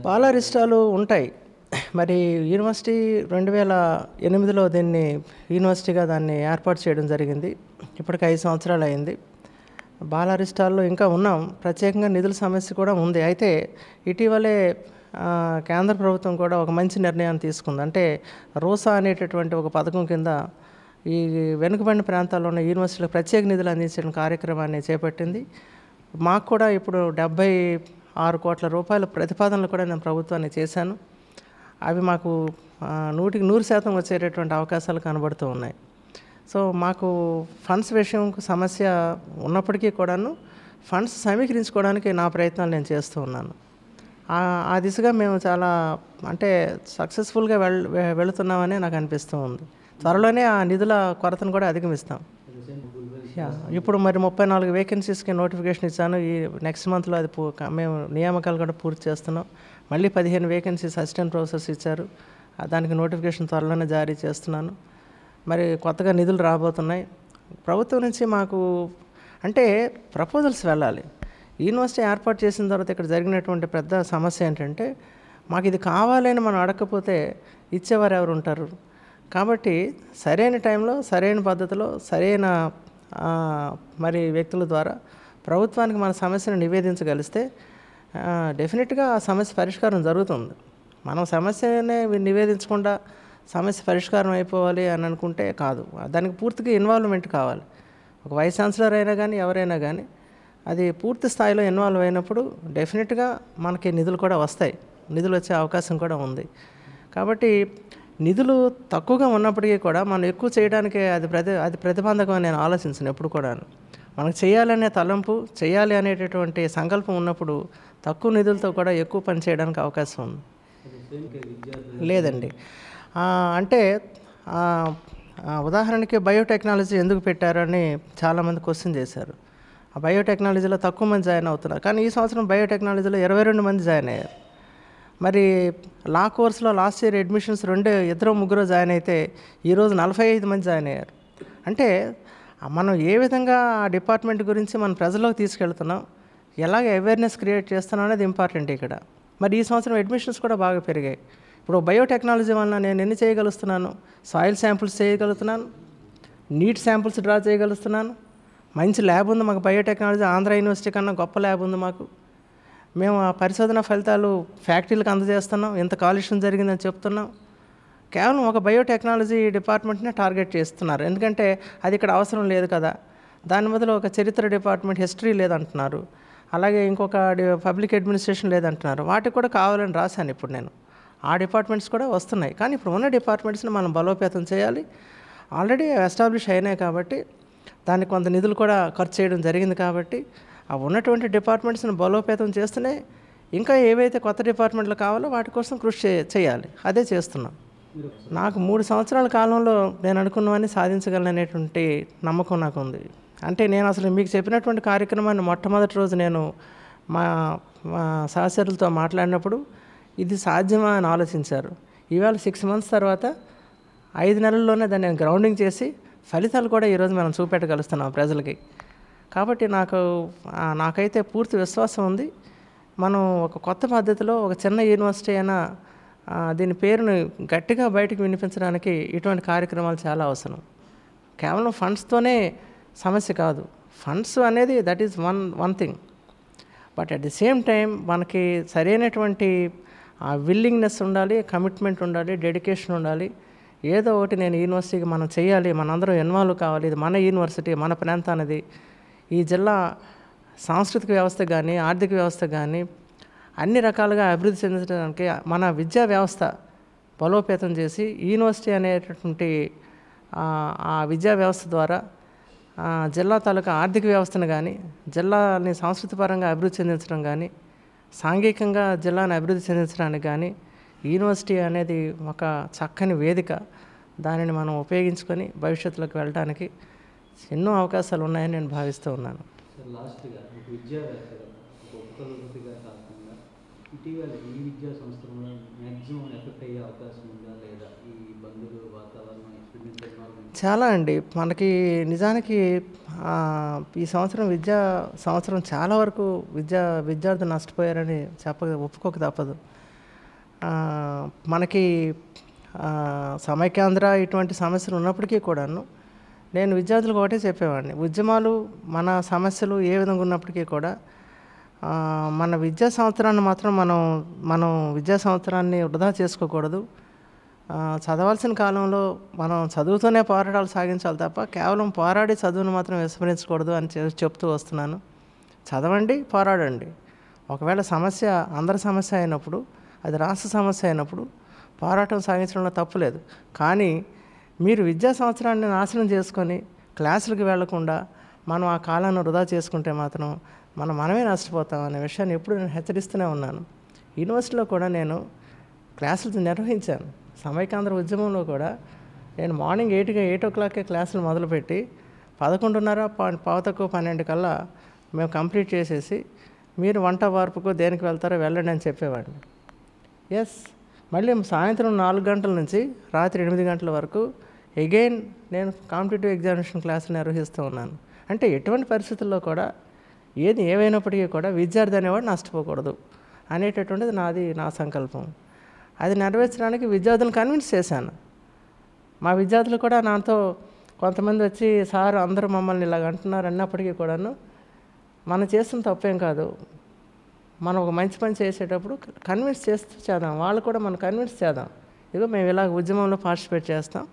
బాలారిష్టాలు ఉంటాయి. మరి యూనివర్సిటీ 2008లో దీన్ని యూనివర్సిటీగా దాన్ని ఏర్పాటు చేయడం జరిగింది. ఇప్పటికి 5 సంవత్సరాలు అయింది. బాలారిష్టాల్లో ఇంకా ఉన్నాం. ప్రత్యేకంగా నిధుల సమస్య కూడా ఉంది. అయితే ఇటీవలే కేంద్ర ప్రభుత్వం కూడా ఒక మంచి నిర్ణయాన్ని తీసుకుంది. అంటే రోసా అనేటటువంటి ఒక పథకం కింద ఈ వెనుకబడిన ప్రాంతాల్లో ఉన్న యూనివర్సిటీలకు ప్రత్యేక నిధులు అందించడం కార్యక్రమాన్ని చేపట్టింది. మాకు కూడా ఇప్పుడు 76 కోట్ల రూపాయల ప్రతిపాదనలు కూడా నేను ప్రభుత్వానికి చేశాను. అవి మాకు 100% వచ్చేటటువంటి అవకాశాలు కనబడుతూ ఉన్నాయి. సో మాకు ఫండ్స్ విషయం సమస్య ఉన్నప్పటికీ కూడాను ఫండ్స్ సమీకరించుకోవడానికి నా ప్రయత్నాలు నేను చేస్తూ ఉన్నాను. ఆ దిశగా మేము చాలా అంటే సక్సెస్ఫుల్గా వెళుతున్నామని నాకు అనిపిస్తూ ఉంది. త్వరలోనే ఆ నిధుల కొరతను కూడా అధిగమిస్తాం. ఇప్పుడు మరి 34 వేకెన్సీస్కి నోటిఫికేషన్ ఇచ్చాను. ఈ నెక్స్ట్ మంత్లో అది మేము నియామకాలు కూడా పూర్తి చేస్తున్నాం. మళ్ళీ 15 వేకెన్సీస్ అసిస్టెంట్ ప్రొఫెసర్స్ ఇచ్చారు. దానికి నోటిఫికేషన్ త్వరలోనే జారీ చేస్తున్నాను. మరి కొత్తగా నిధులు రాబోతున్నాయి. ప్రభుత్వం నుంచి మాకు అంటే ప్రపోజల్స్ వెళ్ళాలి. యూనివర్సిటీ ఏర్పాటు చేసిన తర్వాత ఇక్కడ జరిగినటువంటి పెద్ద సమస్య ఏంటంటే మాకు ఇది కావాలని మనం అడగకపోతే ఇచ్చేవారు ఎవరు ఉంటారు. కాబట్టి సరైన టైంలో సరైన పద్ధతిలో సరైన మరి వ్యక్తుల ద్వారా ప్రభుత్వానికి మన సమస్యను నివేదించగలిస్తే డెఫినెట్గా ఆ సమస్య పరిష్కారం జరుగుతుంది. మనం సమస్యనే నివేదించకుండా సమస్య పరిష్కారం అయిపోవాలి అని అనుకుంటే కాదు. దానికి పూర్తిగా ఇన్వాల్వ్మెంట్ కావాలి. ఒక వైస్ ఛాన్సలర్ అయినా కానీ ఎవరైనా కానీ అది పూర్తి స్థాయిలో ఇన్వాల్వ్ అయినప్పుడు డెఫినెట్గా మనకి నిధులు కూడా వస్తాయి. నిధులు వచ్చే అవకాశం కూడా ఉంది. కాబట్టి నిధులు తక్కువగా ఉన్నప్పటికీ కూడా మనం ఎక్కువ చేయడానికి అది ప్రతిబంధకం అని నేను ఆలోచించను ఎప్పుడు కూడా. మనకు చేయాలనే తలంపు చేయాలి అనేటటువంటి సంకల్పం ఉన్నప్పుడు తక్కువ నిధులతో కూడా ఎక్కువ పని చేయడానికి అవకాశం ఉంది. లేదండి, అంటే ఉదాహరణకి బయోటెక్నాలజీ ఎందుకు పెట్టారని చాలామంది క్వశ్చన్ చేశారు. ఆ బయోటెక్నాలజీలో తక్కువ మంది జాయిన్ అవుతున్నారు. కానీ ఈ సంవత్సరం బయోటెక్నాలజీలో 22 మంది జాయిన్ అయ్యారు. మరి లా కోర్సులో లాస్ట్ ఇయర్ అడ్మిషన్స్ 2-3 జాయిన్ అయితే ఈరోజు 45 మంది జాయిన్ అయ్యారు. అంటే మనం ఏ విధంగా ఆ డిపార్ట్మెంట్ గురించి మన ప్రజల్లోకి తీసుకెళ్తున్నాం, ఎలాగ అవేర్నెస్ క్రియేట్ చేస్తున్నాం అనేది ఇంపార్టెంట్ ఇక్కడ. మరి ఈ సంవత్సరం అడ్మిషన్స్ కూడా బాగా పెరిగాయి. ఇప్పుడు బయోటెక్నాలజీ వలన నేను ఎన్ని చేయగలుగుతున్నాను? సాయిల్ శాంపుల్స్ చేయగలుగుతున్నాను, నీట్ శాంపుల్స్ డ్రా చేయగలుగుతున్నాను. మంచి ల్యాబ్ ఉంది మాకు. బయోటెక్నాలజీ ఆంధ్ర యూనివర్సిటీ కన్నా గొప్ప ల్యాబ్ ఉంది మాకు. మేము ఆ పరిశోధన ఫలితాలు ఫ్యాక్టరీలకు అందజేస్తున్నాం. ఎంత కాలుష్యం జరిగిందని చెప్తున్నాం. కేవలం ఒక బయోటెక్నాలజీ డిపార్ట్మెంట్నే టార్గెట్ చేస్తున్నారు. ఎందుకంటే అది ఇక్కడ అవసరం లేదు కదా. దాని బదులు ఒక చరిత్ర డిపార్ట్మెంట్, హిస్టరీ లేదంటున్నారు. అలాగే ఇంకొక పబ్లిక్ అడ్మినిస్ట్రేషన్ లేదంటున్నారు. వాటికి కూడా కావాలని రాశాను ఇప్పుడు నేను. ఆ డిపార్ట్మెంట్స్ కూడా వస్తున్నాయి. కానీ ఇప్పుడు ఉన్న డిపార్ట్మెంట్స్ని మనం బలోపేతం చేయాలి. ఆల్రెడీ ఎస్టాబ్లిష్ అయినాయి కాబట్టి దానికి కొంత నిధులు కూడా ఖర్చు చేయడం జరిగింది. కాబట్టి ఆ ఉన్నటువంటి డిపార్ట్మెంట్స్ని బలోపేతం చేస్తూనే ఇంకా ఏవైతే కొత్త డిపార్ట్మెంట్లు కావాలో వాటి కోసం కృషి చేయాలి. అదే చేస్తున్నాం. నాకు 3 సంవత్సరాల కాలంలో నేను అనుకున్నవన్నీ సాధించగలననేటువంటి నమ్మకం నాకు ఉంది. అంటే నేను అసలు మీకు చెప్పినటువంటి కార్యక్రమాన్ని మొట్టమొదటి రోజు నేను మా సహచరులతో మాట్లాడినప్పుడు ఇది సాధ్యమా అని ఆలోచించారు. ఇవాళ 6 మంత్స్ తర్వాత 5 నెలల్లోనే దాన్ని నేను గ్రౌండింగ్ చేసి ఫలితాలు కూడా ఈరోజు మనం చూపెట్టగలుస్తున్నాం ప్రజలకి. కాబట్టి నాకైతే పూర్తి విశ్వాసం ఉంది. మనం ఒక కొత్త పద్ధతిలో ఒక చిన్న యూనివర్సిటీ అయినా దీని పేరును గట్టిగా బయటకు వినిపించడానికి ఇటువంటి కార్యక్రమాలు చాలా అవసరం. కేవలం ఫండ్స్తోనే సమస్య కాదు. ఫండ్స్ అనేది that is one thing. But at the same time మనకి సరైనటువంటి విల్లింగ్నెస్ ఉండాలి, కమిట్మెంట్ ఉండాలి, డెడికేషన్ ఉండాలి. ఏదో ఒకటి నేను యూనివర్సిటీకి మనం చేయాలి, మనందరం ఇన్వాల్వ్ కావాలి. ఇది మన యూనివర్సిటీ, మన ప్రాంతానిది. ఈ జిల్లా సాంస్కృతిక వ్యవస్థ కానీ ఆర్థిక వ్యవస్థ కానీ అన్ని రకాలుగా అభివృద్ధి చెందడానికి మన విద్యా వ్యవస్థ బలోపేతం చేసి యూనివర్సిటీ అనేటటువంటి ఆ విద్యా వ్యవస్థ ద్వారా జిల్లా తాలూకా ఆర్థిక వ్యవస్థను కానీ జిల్లాని సాంస్కృతికపరంగా అభివృద్ధి చెందించడం కానీ సాంఘికంగా జిల్లాని అభివృద్ధి చెందించడానికి కానీ యూనివర్సిటీ అనేది ఒక చక్కని వేదిక. దానిని మనం ఉపయోగించుకొని భవిష్యత్తులోకి వెళ్ళడానికి ఎన్నో అవకాశాలు ఉన్నాయని నేను భావిస్తూ ఉన్నాను. లాస్ట్గా విద్యావేత్తగా ఉపకులపతిగా కాకుండా ఇటీవల ఈ విద్యా సంస్థలో మ్యాక్సిమం ఎఫెక్ట్ అయ్యే అవకాశం ఉందా లేదా? ఈ బంధువులు వాతావరణం ఎక్స్పీరియన్స్ చాలా అండి. మనకి నిజానికి ఈ సంవత్సరం చాలా వరకు విద్యార్థులు నష్టపోయారని ఒప్పుకోక తప్పదు. మనకి సమైక్యాంధ్ర ఇటువంటి సమస్యలు ఉన్నప్పటికీ కూడాను నేను విద్యార్థులకు ఒకటే చెప్పేవాడిని, ఉద్యమాలు మన సమస్యలు ఏ విధంగా ఉన్నప్పటికీ కూడా మన విద్యా సంవత్సరాన్ని మాత్రం మనం విద్యా సంవత్సరాన్ని వృధా చేసుకోకూడదు. చదవాల్సిన కాలంలో మనం చదువుతూనే పోరాటాలు సాగించాలి తప్ప కేవలం పోరాడి చదువును మాత్రం విస్మరించకూడదు అని చెప్తూ వస్తున్నాను. చదవండి, పోరాడండి. ఒకవేళ సమస్య అందరి సమస్య అయినప్పుడు, అది రాష్ట్ర సమస్య అయినప్పుడు పోరాటం సాగించడంలో తప్పు లేదు. కానీ మీరు విద్యా సంవత్సరాన్ని నాశనం చేసుకొని క్లాసులకు వెళ్లకుండా మనం ఆ కాలాన్ని వృధా చేసుకుంటే మాత్రం మనమే నష్టపోతాం అనే విషయాన్ని ఎప్పుడు నేను హెచ్చరిస్తూనే ఉన్నాను. యూనివర్సిటీలో కూడా నేను క్లాసులు నిర్వహించాను. సమైక్యాంధ్ర ఉద్యమంలో కూడా నేను మార్నింగ్ 8 o'clockకే క్లాసులు మొదలుపెట్టి 11:30 పావుతక్కువ 12 కల్లా మేము కంప్లీట్ చేసేసి మీరు వంట వార్పుకు దేనికి వెళ్తారో వెళ్ళండి అని చెప్పేవాడిని. ఎస్, మళ్ళీ సాయంత్రం 4 గంటల నుంచి రాత్రి 8 గంటల వరకు అగైన్ నేను కాంపిటేటివ్ ఎగ్జామినేషన్ క్లాసులు నిర్వహిస్తూ ఉన్నాను. అంటే ఎటువంటి పరిస్థితుల్లో కూడా ఏమైనప్పటికీ కూడా విద్యార్థి అనేవాడు నష్టపోకూడదు అనేటటువంటిది నా సంకల్పం. అది నెరవేర్చడానికి విద్యార్థులను కన్విన్స్ చేశాను. మా విద్యార్థులు కూడా నాతో కొంతమంది వచ్చి, సార్ అందరూ మమ్మల్ని ఇలాగ అంటున్నారు అన్నప్పటికీ కూడాను మనం చేస్తున్న తప్పేం కాదు, మనం ఒక మంచి పని చేసేటప్పుడు కన్విన్స్ చేస్తూ చేద్దాం, వాళ్ళు కూడా మనం కన్విన్స్ చేద్దాం, ఇదిగో మేము ఇలా ఉద్యమంలో పార్టిసిపేట్ చేస్తాం,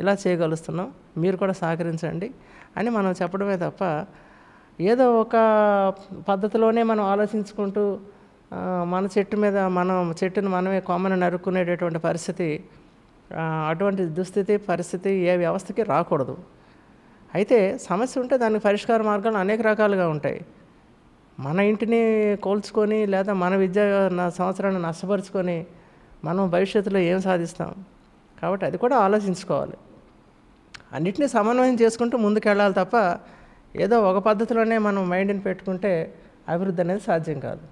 ఇలా చేయగలుగుతున్నాం, మీరు కూడా సహకరించండి అని మనం చెప్పడమే తప్ప ఏదో ఒక పద్ధతిలోనే మనం ఆలోచించుకుంటూ మన చెట్టును మనమే కొమ్మను నరుక్కునేటటువంటి పరిస్థితి, అటువంటి దుస్థితి పరిస్థితి ఏ వ్యవస్థకి రాకూడదు. అయితే సమస్య ఉంటే దానికి పరిష్కార మార్గాలు అనేక రకాలుగా ఉంటాయి. మన ఇంటిని కోల్చుకొని లేదా మన విద్యా సంవత్సరాన్ని నష్టపరుచుకొని మనం భవిష్యత్తులో ఏం సాధిస్తాం? కాబట్టి అది కూడా ఆలోచించుకోవాలి. అన్నిటినీ సమన్వయం చేసుకుంటూ ముందుకెళ్ళాలి తప్ప ఏదో ఒక పద్ధతిలోనే మనం మైండ్ని పెట్టుకుంటే అభివృద్ధి అనేది సాధ్యం కాదు.